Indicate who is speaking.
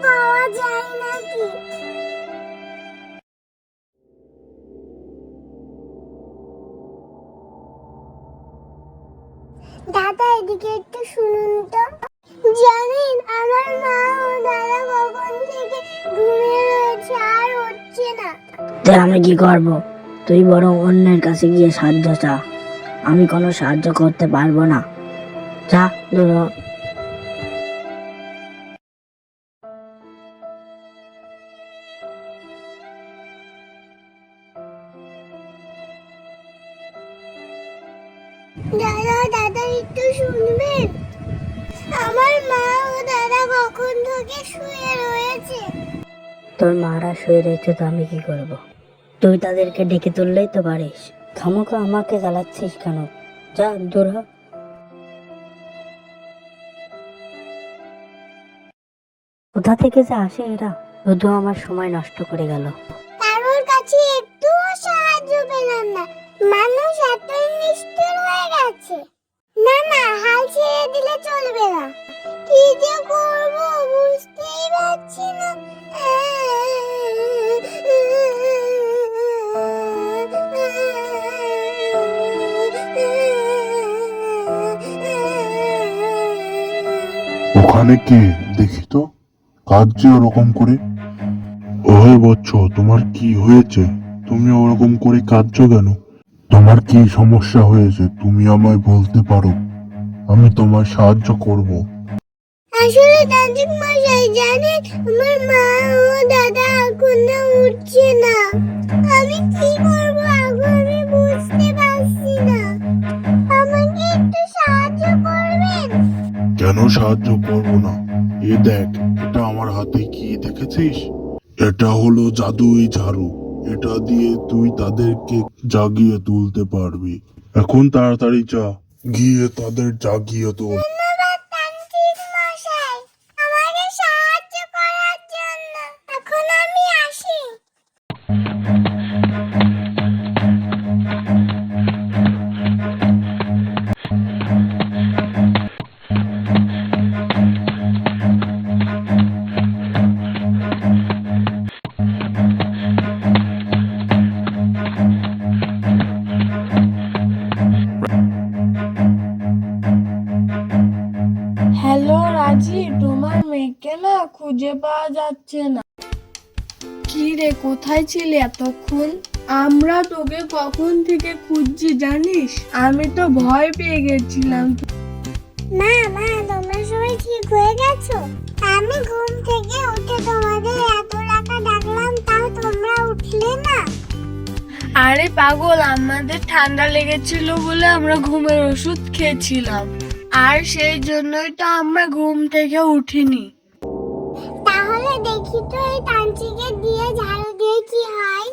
Speaker 1: পাওয়া যায় নাকি? দাদা এদিকে একটু শুনুন তো। জানেন আমার মা ও দাদা কখন থেকে ঘুমিয়ে রয়েছে, আর উঠছে না।
Speaker 2: তা আমি কি করব? তুই বরং অন্যের কাছে গিয়ে সাহায্য চা। আমি কোনো সাহায্য করতে পারবো না। যা দূর হ।
Speaker 1: দাদা দাদা একটু শুনবেন, আমার মা ও দাদা কখন থেকে শুয়ে রয়েছে।
Speaker 2: তোর মারা শুয়ে রয়েছে, তো আমি কি করব? তুই তাদেরকে ডেকে তুললেই তো পারিস। খামোকা আমাকে জ্বালাচ্ছিস কেন? যা দূর হ। কোথা থেকে যে আসে এরা, শুধু আমার সময় নষ্ট করে গেল।
Speaker 1: কারোর কাছে একটুও সাহায্য পেলাম না। মানুষ এতই নিষ্ঠুর হয়ে গেছে। না না, হাল ছেড়ে দিলে চলবে না। কি যে করব বুঝতেই পারছি না।
Speaker 3: ওখানে কে? দেখি তো, কাজ যে ওরকম করে। ওহে বচ্চ, তোমার কি হয়েছে? তুমি ওরকম করে কাঁদছো কেন? তোমার কি সমস্যা হয়েছে তুমি আমায় বলতে পারো, আমি তোমায় সাহায্য করব।
Speaker 1: আসলে তান্ত্রিক মশাই, জানেন আমার মা ও দাদা এখনো উঠছে না। আমি কি করব এখন আমি বুঝতে পারছি না। আমাকে একটু সাহায্য করবেন?
Speaker 3: কেন সাহায্য করব না? এ দেখ, এটা আমার হাতে কি দেখেছিস? এটা হলো জাদুই ঝাড়ু। এটা দিয়ে তুই তাদেরকে জাগিয়ে তুলতে পারবি। এখন তাড়াতাড়ি যা, গিয়ে তাদের জাগিয়ে তোল।
Speaker 1: ধন্যবাদ তান্ত্রিক মশাই, আমাকে সাহায্য করার জন্য। এখন আমি আসি।
Speaker 4: হ্যালো রাজি, তোমার মেয়েকে না খুঁজে পাওয়া যাচ্ছে না। কি রে, কোথায় ছিলি এতক্ষণ? আমরা তোকে কখন থেকে খুঁজছি জানিস? আমি তো ভয় পেয়ে গেছিলাম।
Speaker 1: মা মা, তোমরা সবাই ঠিক হয়ে গেছো? আমি ঘুম থেকে উঠে তোমাদের এত টাকা ডাকলাম, তাও তোমরা উঠলে না।
Speaker 4: আরে পাগল, আমাদের ঠান্ডা লেগেছিল বলে আমরা ঘুমের ওষুধ খেয়েছিলাম, আর সেই জন্যই তো আমরা ঘুম থেকে উঠিনি।
Speaker 1: তাহলে দেখি তো এই তান্ত্রিকের দিয়ে ঝাড়ু দিয়ে কি হয়।